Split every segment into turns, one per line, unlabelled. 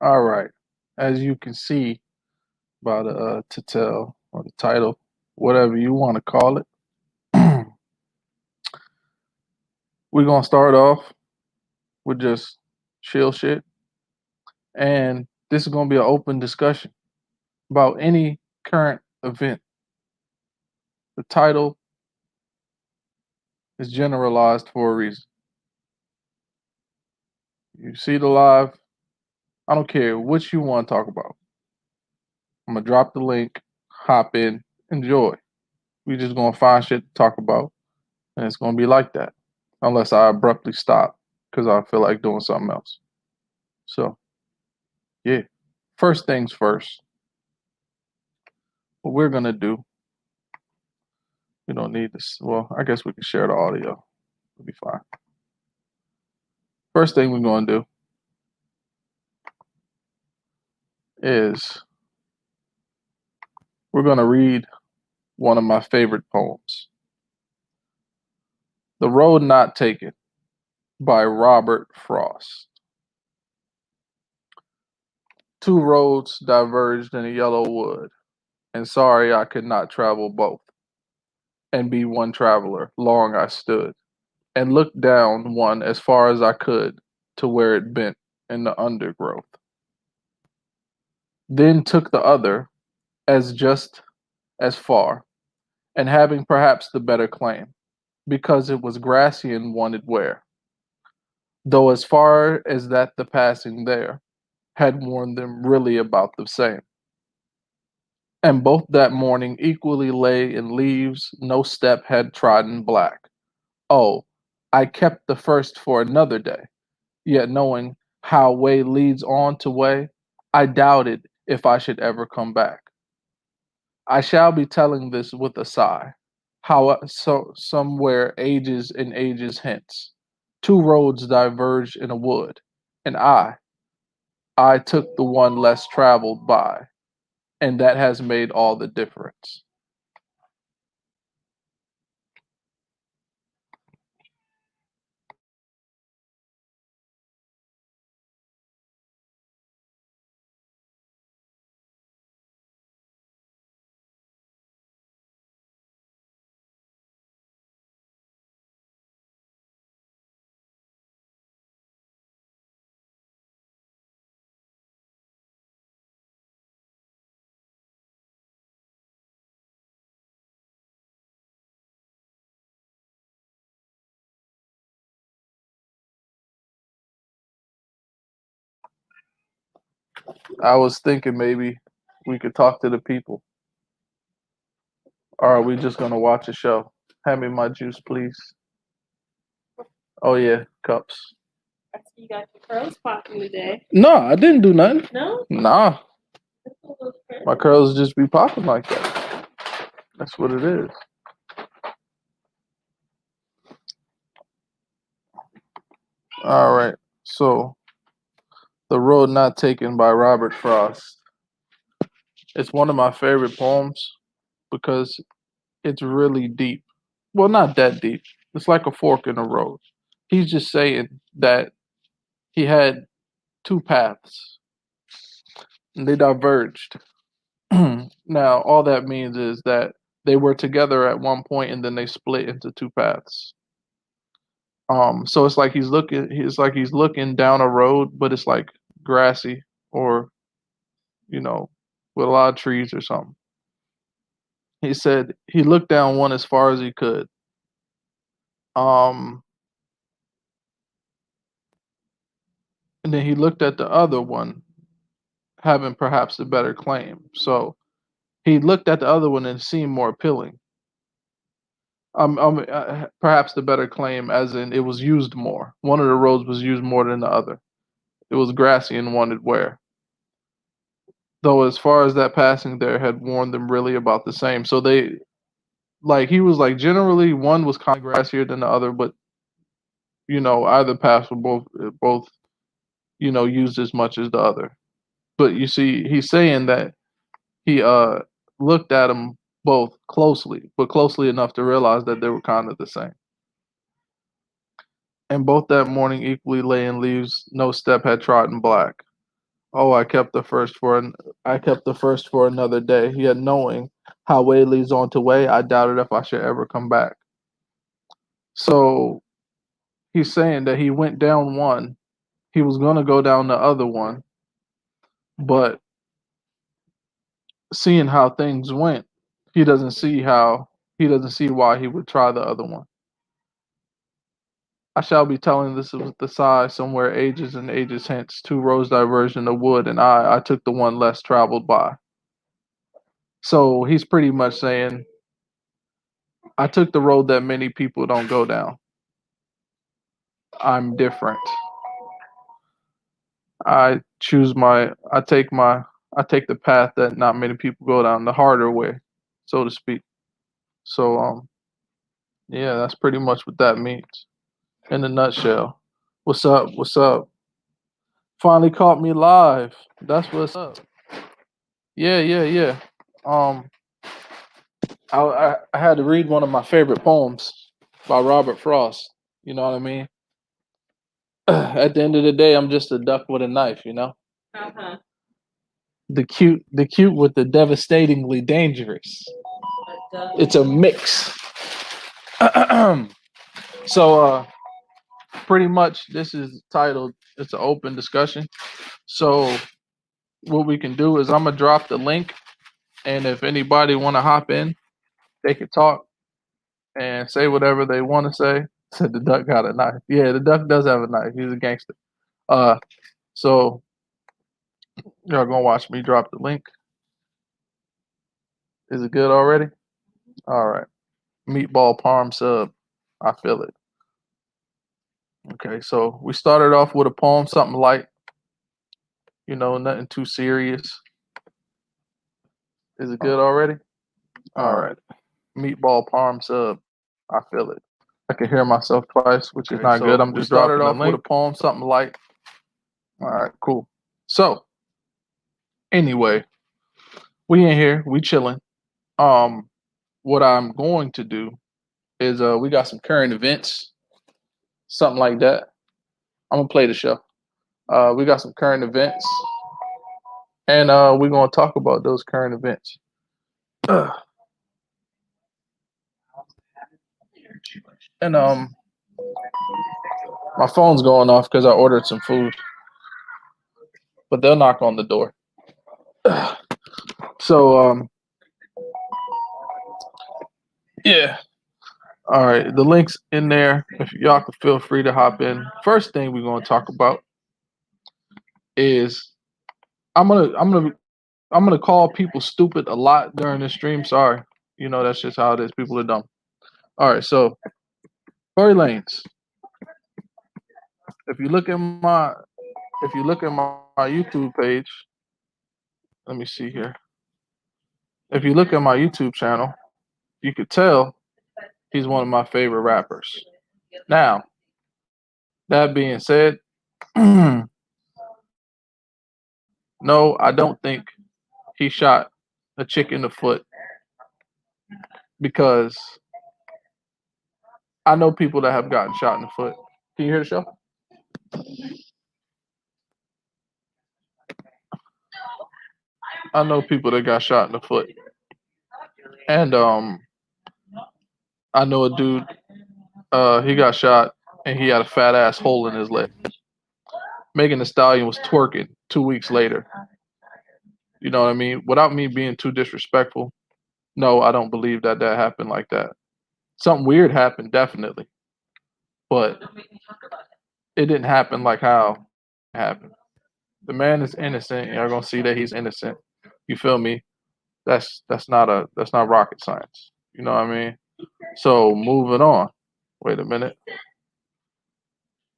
All right. As you can see by the title or the title, whatever you want to call it, we're gonna start off with just chill shit, and this is gonna be an open discussion about any current event. The title is generalized for a reason. You see the live. I don't care what you want to talk about. I'm gonna drop the link, hop in, enjoy. We just gonna find shit to talk about, and it's gonna be like that, unless I abruptly stop because I feel like doing something else. So yeah, first things first. What we're gonna do, we don't need this. Well, I guess we can share the audio. It'll be fine. First thing we're gonna do is we're gonna read one of my favorite poems, "The Road Not Taken" by Robert Frost. Two roads diverged in a yellow wood, and sorry I could not travel both, and be one traveler. Long I stood, and looked down one as far as I could to where it bent in the undergrowth. Then took the other as just as far, and having perhaps the better claim, because it was grassy and wanted wear, though as far as that the passing there had warned them really about the same. And both that morning equally lay in leaves no step had trodden black. Oh, I kept the first for another day, yet knowing how way leads on to way, I doubted if I should ever come back. I shall be telling this with a sigh, how so somewhere ages and ages hence, two roads diverged in a wood, and I took the one less traveled by, and that has made all the difference. I was thinking maybe we could talk to the people. Or are we just gonna watch a show? Hand me my juice, please. Oh yeah, cups.
I see you got your curls popping today.
No, I didn't do nothing.
No?
Nah,
That's a little
my
curly.
curls just be popping like that. That's what it is. All right. So, "The Road Not Taken" by Robert Frost. It's one of my favorite poems because it's really deep. Well, not that deep. It's like a fork in the road. He's just saying that he had two paths and they diverged. Now, all that means is that they were together at one point and then they split into two paths. So it's like he's looking down a road, but it's like grassy or you know with a lot of trees or something. He said he looked down one as far as he could. Um, and then he looked at the other one, having perhaps a better claim. So he looked at the other one and seemed more appealing. Perhaps the better claim, as in it was used more. One of the roads was used more than the other. It was grassy and wanted wear. Though, as far as that passing there had warned them really about the same. So they, like, he was like, generally, one was kind of grassier than the other, but, either paths were both, used as much as the other. But you see, he's saying that he looked at them both closely, but closely enough to realize that they were kind of the same. And both that morning equally lay in leaves, no step had trodden black. Oh, I kept the first for another day. Yet knowing how way leads on to way, I doubted if I should ever come back. So he's saying that he went down one. He was gonna go down the other one, but seeing how things went, he doesn't see how he doesn't see why he would try the other one. I shall be telling this with the sigh somewhere ages and ages hence. Two roads diverged in the wood, and I took the one less traveled by. So he's pretty much saying, I took the road that many people don't go down. I'm different. I choose my, I take my, I take the path that not many people go down, the harder way, so to speak. So, yeah, that's pretty much what that means in a nutshell. What's up? What's up? Finally caught me live. That's what's up. Yeah, yeah, yeah. Um, I had to read one of my favorite poems by Robert Frost. You know what I mean? At the end of the day, I'm just a duck with a knife. You know,
Uh-huh.
the cute with the devastatingly dangerous. It's a mix. So, pretty much, this is titled. It's an open discussion. So, what we can do is I'm gonna drop the link, and if anybody want to hop in, they can talk and say whatever they want to say. Said the duck got a knife. Yeah, the duck does have a knife. He's a gangster. Uh, so y'all gonna watch me drop the link. Is it good already? All right. Meatball parm sub. I feel it. Okay, so we started off with a poem, something light, nothing too serious. Is it good already? All right. Meatball parm sub. I feel it. I can hear myself twice, which is
Okay,
not
so
good. I'm
we
just dropping
started
the
off with a
link. Poem, something light. All right, cool. So anyway, we in here, we chilling. Um, what I'm going to do is we got some current events, something like that. I'm gonna play the show. We got some current events, and we're gonna talk about those current events. And my phone's going off because I ordered some food, but they'll knock on the door. So yeah. All right, the link's in there. If y'all can feel free to hop in. First thing we're gonna talk about is I'm gonna I'm gonna I'm gonna call people stupid a lot during this stream. Sorry, that's just how it is. People are dumb. All right, so Tory Lanez. If you look at my my YouTube page, let me see here. If you look at my YouTube channel, you could tell he's one of my favorite rappers. Now, that being said, no, I don't think he shot a chick in the foot because I know people that have gotten shot in the foot. Can you hear the show? I know people that got shot in the foot. And I know a dude, he got shot and he had a fat ass hole in his leg. Megan Thee Stallion was twerking 2 weeks later. You know what I mean? Without me being too disrespectful, no, I don't believe that happened like that. Something weird happened, definitely, but it didn't happen like how it happened. The man is innocent. Y'all gonna see that he's innocent. You feel me? That's not rocket science. You know what I mean? So moving on. Wait a minute.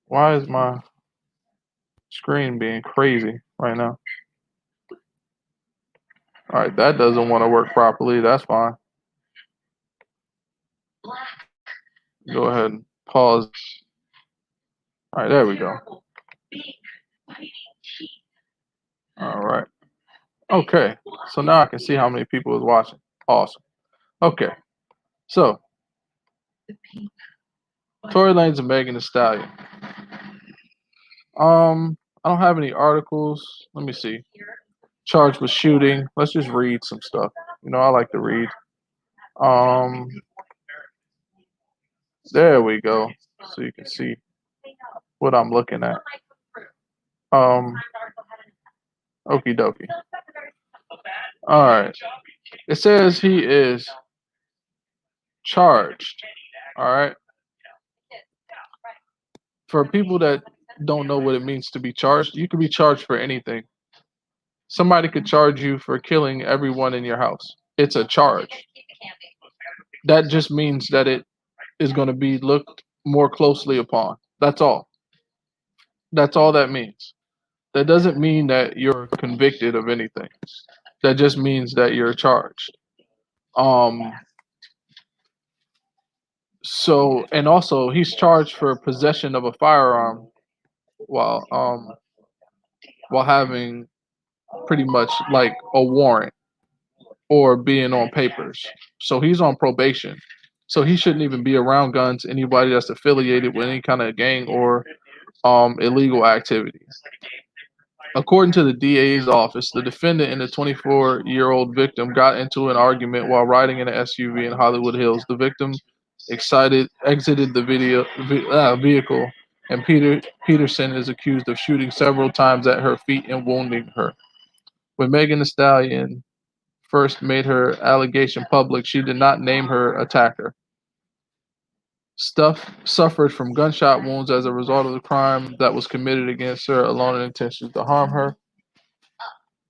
Why is my screen being crazy right now? All right, that doesn't want to work properly. That's fine. Go ahead and pause. All right, there we go. All right. Okay. So now I can see how many people is watching. Awesome. Okay. So Tory Lanez and Megan Thee Stallion. I don't have any articles. Let me see. Charged with shooting. Let's just read some stuff. You know, I like to read. Um, there we go. So you can see what I'm looking at. Um, okie dokie. All right. It says he is charged. All right. For people that don't know what it means to be charged, you can be charged for anything. Somebody could charge you for killing everyone in your house. It's a charge. That just means that it is going to be looked more closely upon. That's all. That's all that means. That doesn't mean that you're convicted of anything. That just means that you're charged. Um so and also he's charged for possession of a firearm while while having pretty much like a warrant or being on papers. So he's on probation. So he shouldn't even be around guns, anybody that's affiliated with any kind of gang or illegal activity. According to the DA's office, the defendant and the 24-year-old victim got into an argument while riding in an SUV in Hollywood Hills. The victim excited exited the vehicle, and Peterson is accused of shooting several times at her feet and wounding her. When Megan Thee Stallion first made her allegation public, she did not name her attacker. Stuff suffered from gunshot wounds as a result of the crime that was committed against her alone in intention to harm her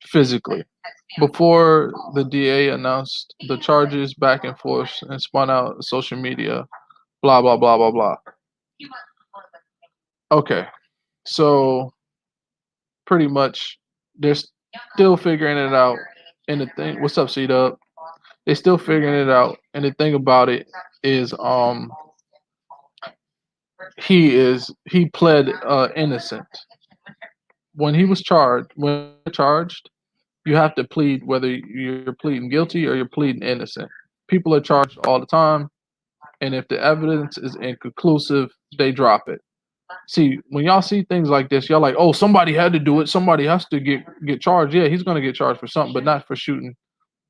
physically. Before the DA announced the charges, back and forth and spun out social media, blah, blah, blah, blah, blah. Okay, so pretty much they're still figuring it out. And the thing, what's up, C-Dub? They're still figuring it out. And the thing about it is, he pled innocent. When he was charged, you have to plead whether you're pleading guilty or you're pleading innocent. People are charged all the time, and if the evidence is inconclusive, they drop it. See, when y'all see things like this, y'all like, oh, somebody had to do it. Somebody has to get charged. Yeah, he's gonna get charged for something, but not for shooting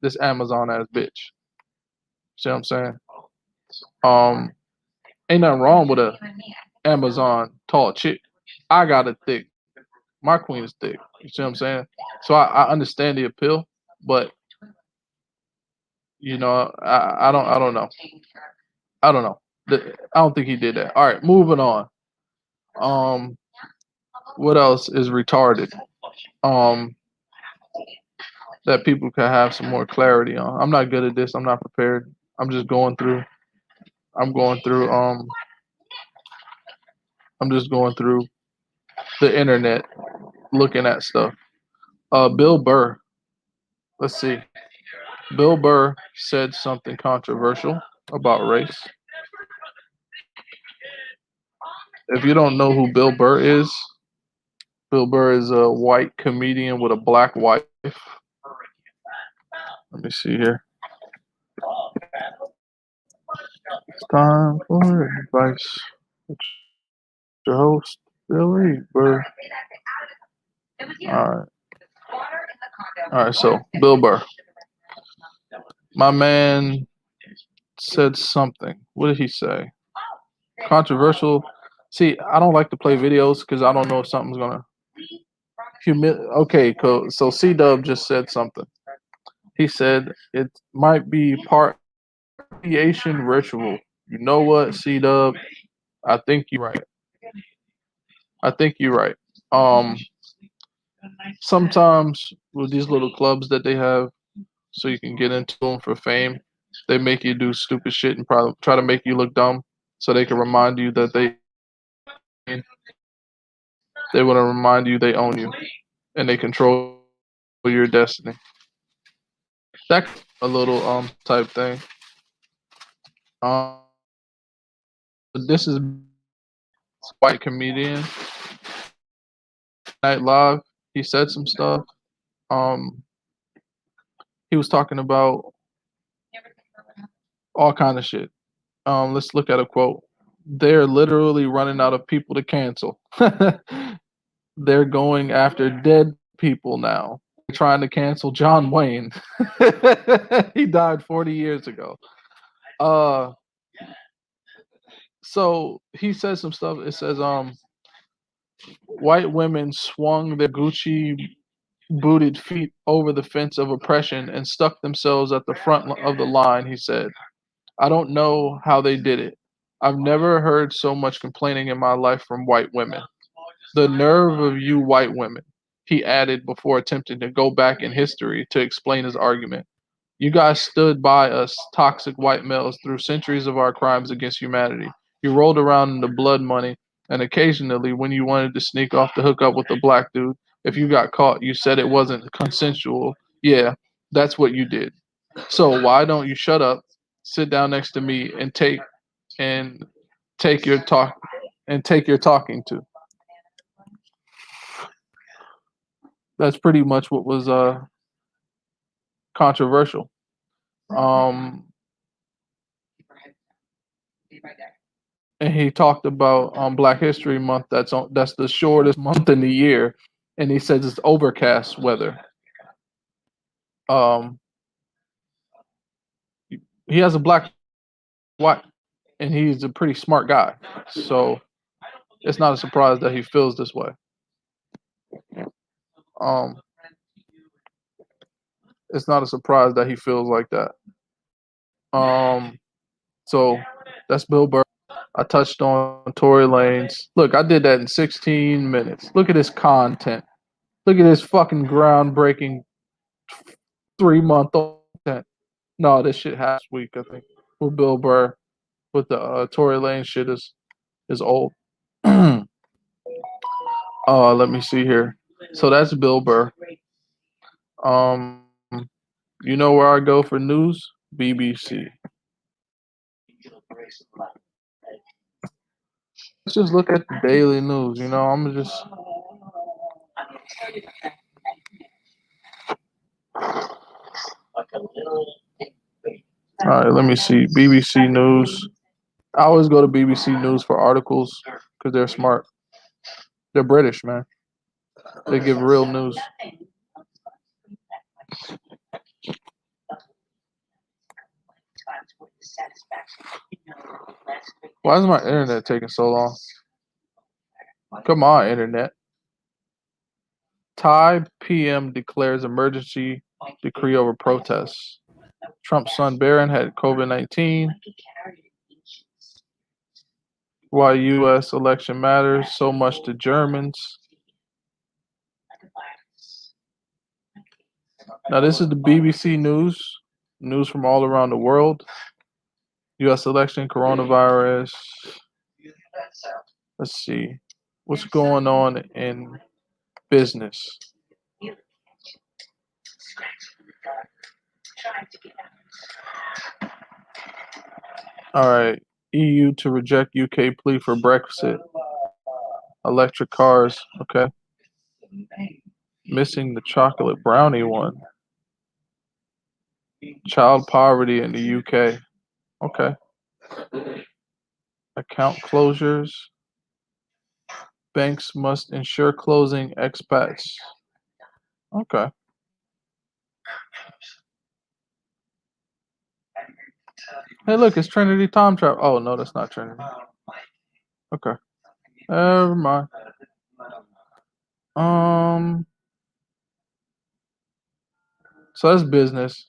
this Amazon ass bitch. See what I'm saying? Um, ain't nothing wrong with a Amazon tall chick. I got a thick. My queen is thick. You see what I'm saying? So I understand the appeal, but you know, I don't know. I don't know. I don't think he did that. All right, moving on. Um, what else is retarded? Um, that people can have some more clarity on. I'm not good at this. I'm not prepared. I'm just going through. I'm going through. I'm just going through the internet, looking at stuff. Bill Burr. Let's see. Bill Burr said something controversial about race. If you don't know who Bill Burr is a white comedian with a black wife. Let me see here. It's time for advice. Your host, Billy Burr. All right. So Bill Burr, my man, said something. What did he say? Controversial. See, I don't like to play videos because I don't know if something's gonna Okay, cool. So C Dub just said something. He said it might be part creation ritual. You know what, C Dub? I think you're right. I think you're right. Um, Sometimes with these little clubs that they have, so you can get into them for fame, they make you do stupid shit and probably try to make you look dumb, so they can remind you that they want to remind you they own you and they control your destiny. That a little type thing. Um, this is white comedian Night Live. He said some stuff. Um, he was talking about all kind of shit. Let's look at a quote. They're literally running out of people to cancel. they're going after dead people now. They're trying to cancel John Wayne. He died 40 years ago. Uh, so he says some stuff. It says, white women swung their Gucci booted feet over the fence of oppression and stuck themselves at the front of the line, he said. I don't know how they did it. I've never heard so much complaining in my life from white women. The nerve of you white women, he added before attempting to go back in history to explain his argument. You guys stood by us, toxic white males, through centuries of our crimes against humanity. You rolled around in the blood money, and occasionally, when you wanted to sneak off to hook up with a black dude, if you got caught, you said it wasn't consensual. Yeah, that's what you did. So why don't you shut up, sit down next to me, and take your talk and take your talking to? That's pretty much what was controversial. Um, and he talked about Black History Month. That's the shortest month in the year, and he says it's overcast weather. Um, he has a black wife, and he's a pretty smart guy, so it's not a surprise that he feels this way. Um, it's not a surprise that he feels like that. So that's Bill Burr. I touched on Tory Lanez. Look, I did that in 16 minutes. Look at this content. Look at this fucking groundbreaking 3-month content. No, this shit last week, I think, with Bill Burr. With the Tory Lanez shit is old. Let me see here. So that's Bill Burr. You know where I go for news? BBC. Let's just look at the daily news. I'm just. All right, let me see. BBC News. I always go to BBC News for articles because they're smart. They're British, man. They give real news. Why is my internet taking so long? Come on, internet. Thai PM declares emergency decree over protests. Trump's son Barron had COVID-19. Why U.S. election matters so much to Germans. Now, this is the BBC news from all around the world. U.S. election, coronavirus. Let's see. What's going on in business? All right. EU to reject UK plea for Brexit. Electric cars. Okay. Missing the chocolate brownie one. Child poverty in the UK. Okay. Account closures. Banks must ensure closing expats. Okay. Hey, look, it's Trinity Time Travel. Oh, no, that's not Trinity. Okay. Never mind. So that's business.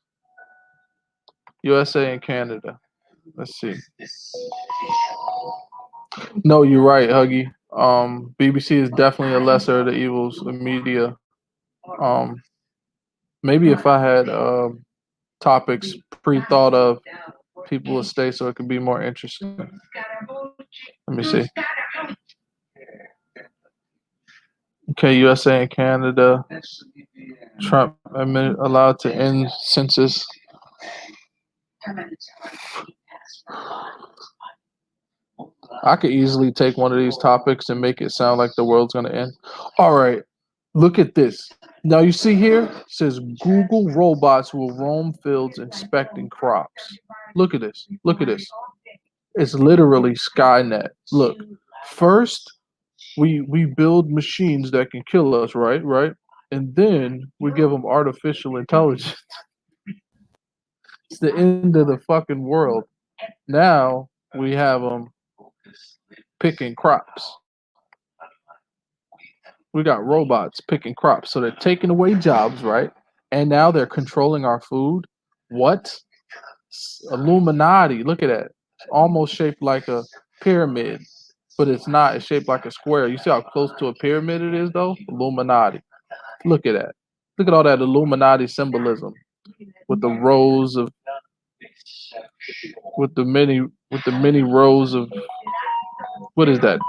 USA and Canada. Let's see. No, you're right, Huggy. BBC is definitely a lesser of the evils of media. Maybe if I had topics pre-thought of, people would stay so it could be more interesting. Let me see. Okay, USA and Canada. Trump allowed to end census. I could easily take one of these topics and make it sound like the world's going to end. All right, look at this. Now you see here, it says Google robots will roam fields inspecting crops. Look at this. Look at this. It's literally Skynet. Look, first We build machines that can kill us, right? Right? And then we give them artificial intelligence. It's the end of the fucking world. Now we have them picking crops. We got robots picking crops. So they're taking away jobs, right? And now they're controlling our food. What? Illuminati. Look at that. It's almost shaped like a pyramid, but it's not. It's shaped like a square. You see how close to a pyramid it is, though? Illuminati. Look at that. Look at all that Illuminati symbolism with the rows of, with the many rows of, what is that?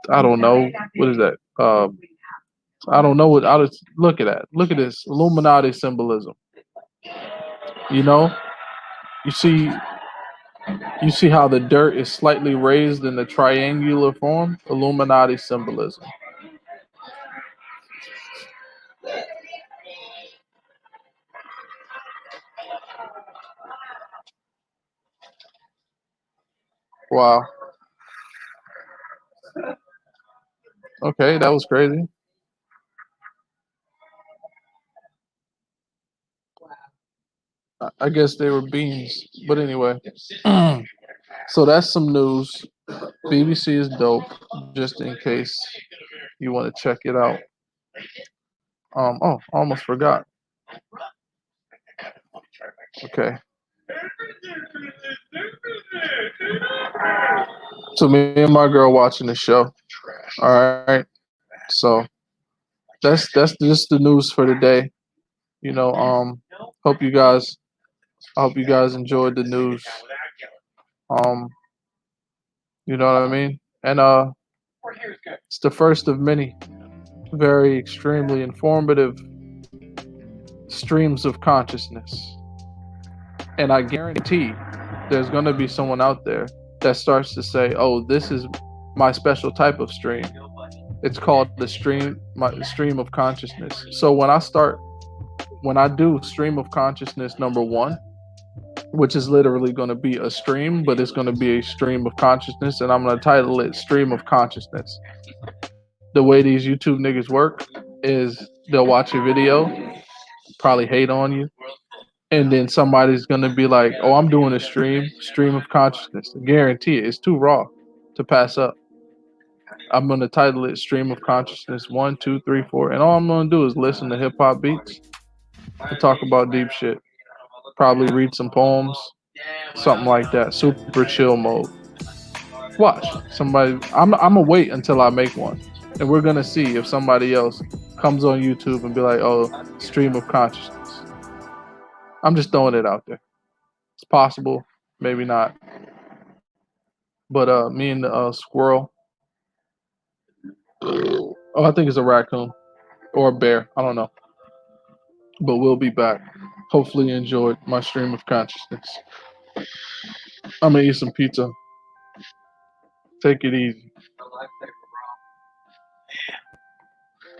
I don't know. What is that? I don't know what. I just look at that. Look at this Illuminati symbolism. You know, you see, you see how the dirt is slightly raised in the triangular form. Illuminati symbolism. Wow. Okay, that was crazy. I guess they were beans, but anyway. So that's some news. BBC is dope. Just in case you want to check it out. Oh, I almost forgot. Okay. So me and my girl watching the show. All right. So that's just the news for today. You know, hope you guys I hope you guys enjoyed the news. Um, you know what I mean? And it's the first of many very extremely informative streams of consciousness. And I guarantee there's going to be someone out there that starts to say, "Oh, this is my special type of stream. It's called my stream of consciousness." So when I do stream of consciousness number 1, which is literally going to be a stream, but it's going to be a stream of consciousness, and I'm going to title it Stream of Consciousness. The way these YouTube niggas work is they'll watch your video, probably hate on you, and then somebody's going to be like, "Oh, I'm doing a stream of consciousness." I guarantee it. It's too raw to pass up. I'm going to title it Stream of Consciousness 1, 2, 3, 4, and all I'm going to do is listen to hip hop beats and talk about deep shit. Probably read some poems, something like that. Super chill mode. Watch somebody. I'm gonna wait until I make one, and we're gonna see if somebody else comes on YouTube and be like, "Oh, stream of consciousness." I'm just throwing it out there. It's possible, maybe not. But me and the squirrel. Oh, I think it's a raccoon or a bear. I don't know. But we'll be back. Hopefully, you enjoyed my stream of consciousness. I'm gonna eat some pizza. Take it easy.